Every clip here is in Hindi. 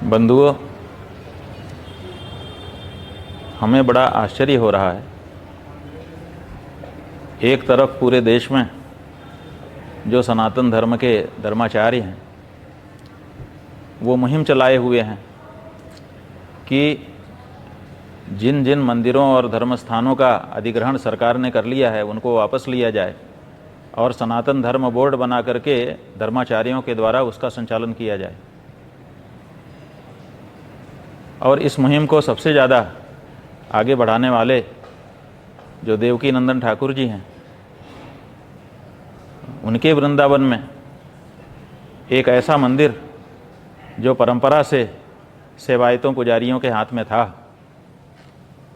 बंधुओं, हमें बड़ा आश्चर्य हो रहा है। एक तरफ पूरे देश में जो सनातन धर्म के धर्माचार्य हैं वो मुहिम चलाए हुए हैं कि जिन जिन मंदिरों और धर्म स्थानों का अधिग्रहण सरकार ने कर लिया है उनको वापस लिया जाए और सनातन धर्म बोर्ड बना करके धर्माचार्यों के द्वारा उसका संचालन किया जाए। और इस मुहिम को सबसे ज़्यादा आगे बढ़ाने वाले जो देवकी नंदन ठाकुर जी हैं, उनके वृंदावन में एक ऐसा मंदिर जो परंपरा से सेवायतों पुजारियों के हाथ में था,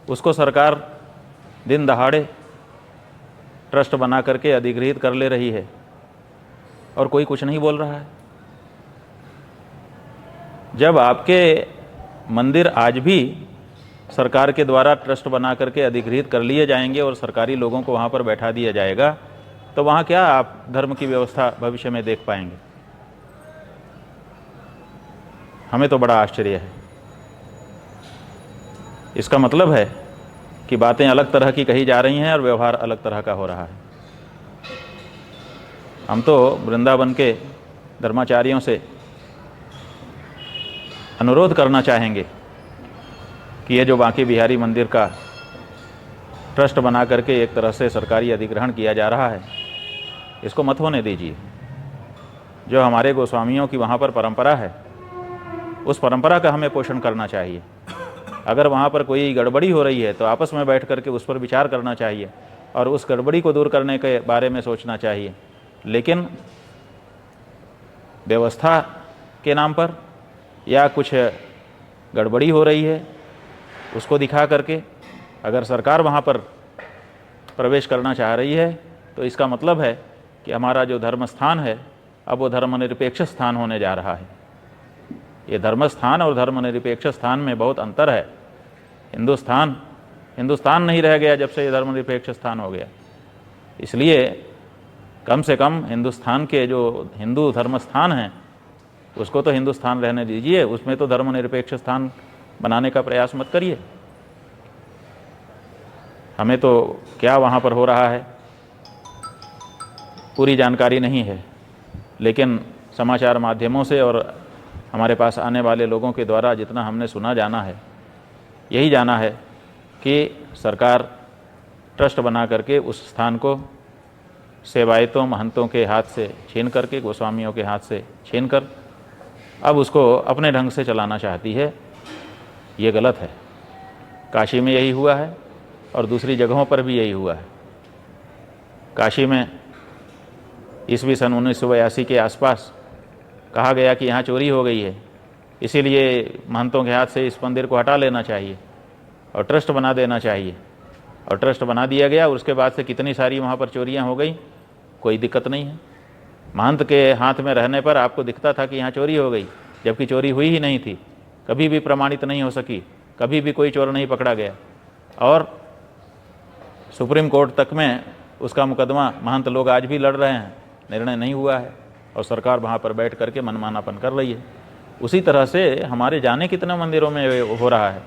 उसको सरकार दिन दहाड़े ट्रस्ट बना करके अधिग्रहित कर ले रही है और कोई कुछ नहीं बोल रहा है। जब आपके मंदिर आज भी सरकार के द्वारा ट्रस्ट बना करके अधिग्रहित कर लिए जाएंगे और सरकारी लोगों को वहाँ पर बैठा दिया जाएगा, तो वहाँ क्या आप धर्म की व्यवस्था भविष्य में देख पाएंगे? हमें तो बड़ा आश्चर्य है। इसका मतलब है कि बातें अलग तरह की कही जा रही हैं और व्यवहार अलग तरह का हो रहा है। हम तो वृंदावन के धर्माचार्यों से अनुरोध करना चाहेंगे कि ये जो बांके बिहारी मंदिर का ट्रस्ट बना करके एक तरह से सरकारी अधिग्रहण किया जा रहा है, इसको मत होने दीजिए। जो हमारे गोस्वामियों की वहाँ पर परंपरा है, उस परंपरा का हमें पोषण करना चाहिए। अगर वहाँ पर कोई गड़बड़ी हो रही है तो आपस में बैठ करके उस पर विचार करना चाहिए और उस गड़बड़ी को दूर करने के बारे में सोचना चाहिए। लेकिन व्यवस्था के नाम पर या कुछ गड़बड़ी हो रही है उसको दिखा करके अगर सरकार वहाँ पर प्रवेश करना चाह रही है तो इसका मतलब है कि हमारा जो धर्म स्थान है अब वो धर्मनिरपेक्ष स्थान होने जा रहा है। ये धर्म स्थान और धर्मनिरपेक्ष स्थान में बहुत अंतर है। हिंदुस्तान नहीं रह गया जब से ये धर्मनिरपेक्ष स्थान हो गया। इसलिए कम से कम हिंदुस्तान के जो हिंदू धर्म स्थान हैं उसको तो हिंदुस्तान रहने दीजिए, उसमें तो धर्मनिरपेक्ष स्थान बनाने का प्रयास मत करिए। हमें तो क्या वहाँ पर हो रहा है पूरी जानकारी नहीं है, लेकिन समाचार माध्यमों से और हमारे पास आने वाले लोगों के द्वारा जितना हमने सुना जाना है, यही जाना है कि सरकार ट्रस्ट बना करके उस स्थान को सेवायतों महंतों के हाथ से छीन करके, गोस्वामियों के हाथ से छीन कर अब उसको अपने ढंग से चलाना चाहती है। ये गलत है। काशी में यही हुआ है और दूसरी जगहों पर भी यही हुआ है। काशी में ईस्वी सन 1982 के आसपास कहा गया कि यहाँ चोरी हो गई है, इसीलिए महंतों के हाथ से इस मंदिर को हटा लेना चाहिए और ट्रस्ट बना देना चाहिए। और ट्रस्ट बना दिया गया। उसके बाद से कितनी सारी वहाँ पर चोरियाँ हो गई, कोई दिक्कत नहीं है। महंत के हाथ में रहने पर आपको दिखता था कि यहाँ चोरी हो गई, जबकि चोरी हुई ही नहीं थी, कभी भी प्रमाणित नहीं हो सकी, कभी भी कोई चोर नहीं पकड़ा गया। और सुप्रीम कोर्ट तक में उसका मुकदमा महंत लोग आज भी लड़ रहे हैं, निर्णय नहीं हुआ है और सरकार वहाँ पर बैठ करके मनमानापन कर रही है। उसी तरह से हमारे जाने कितने मंदिरों में हो रहा है।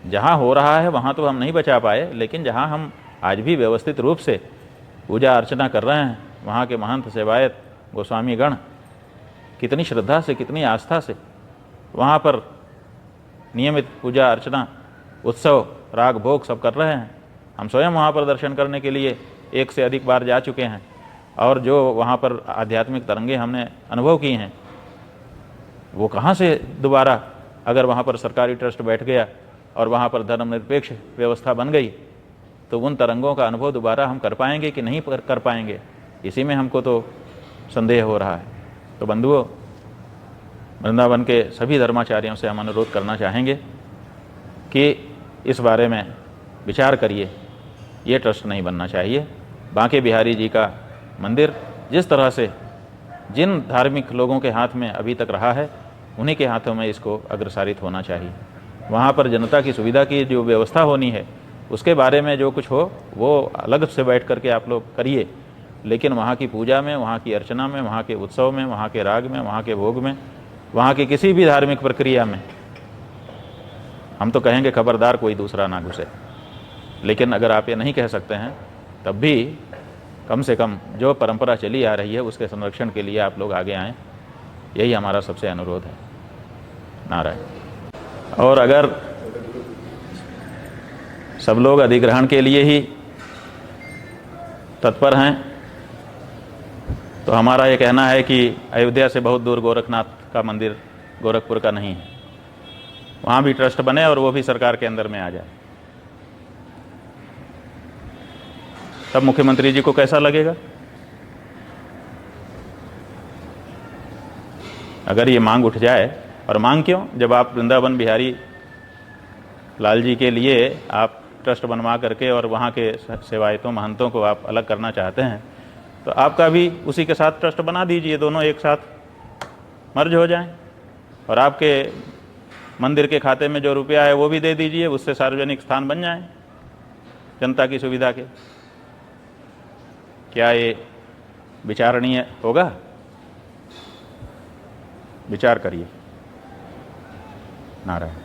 जहाँ हो रहा है वहाँ तो हम नहीं बचा पाए, लेकिन जहाँ हम आज भी व्यवस्थित रूप से पूजा अर्चना कर रहे हैं, वहाँ के महंत सेवायत गोस्वामी गण कितनी श्रद्धा से, कितनी आस्था से वहाँ पर नियमित पूजा अर्चना, उत्सव, राग भोग सब कर रहे हैं। हम स्वयं वहाँ पर दर्शन करने के लिए एक से अधिक बार जा चुके हैं और जो वहाँ पर आध्यात्मिक तरंगे हमने अनुभव की हैं, वो कहाँ से दोबारा अगर वहाँ पर सरकारी ट्रस्ट बैठ गया और वहाँ पर धर्मनिरपेक्ष व्यवस्था बन गई तो उन तरंगों का अनुभव दोबारा हम कर पाएंगे कि नहीं कर पाएंगे, इसी में हमको तो संदेह हो रहा है। तो बंधुओं, वृंदावन के सभी धर्माचार्यों से हम अनुरोध करना चाहेंगे कि इस बारे में विचार करिए। ये ट्रस्ट नहीं बनना चाहिए। बांके बिहारी जी का मंदिर जिस तरह से जिन धार्मिक लोगों के हाथ में अभी तक रहा है, उन्हीं के हाथों में इसको अग्रसारित होना चाहिए। वहाँ पर जनता की सुविधा की जो व्यवस्था होनी है उसके बारे में जो कुछ हो वो अलग से बैठ करके आप लोग करिए, लेकिन वहाँ की पूजा में, वहाँ की अर्चना में, वहाँ के उत्सव में, वहाँ के राग में, वहाँ के भोग में वहाँ की किसी भी धार्मिक प्रक्रिया में हम तो कहेंगे खबरदार कोई दूसरा ना घुसे। लेकिन अगर आप ये नहीं कह सकते हैं तब भी कम से कम जो परंपरा चली आ रही है उसके संरक्षण के लिए आप लोग आगे आएँ, यही हमारा सबसे अनुरोध है। नारायण। और अगर सब लोग अधिग्रहण के लिए ही तत्पर हैं तो हमारा ये कहना है कि अयोध्या से बहुत दूर गोरखनाथ का मंदिर गोरखपुर का नहीं है, वहाँ भी ट्रस्ट बने और वो भी सरकार के अंदर में आ जाए। तब मुख्यमंत्री जी को कैसा लगेगा? अगर ये मांग उठ जाए, और मांग क्यों, जब आप वृंदावन बिहारी लाल जी के लिए आप ट्रस्ट बनवा करके और वहाँ के सेवायतों महंतों को आप अलग करना चाहते हैं, तो आपका भी उसी के साथ ट्रस्ट बना दीजिए, दोनों एक साथ मर्ज हो जाएं, और आपके मंदिर के खाते में जो रुपया है वो भी दे दीजिए, उससे सार्वजनिक स्थान बन जाएं जनता की सुविधा के। क्या ये विचारणीय होगा? विचार करिए। नारायण।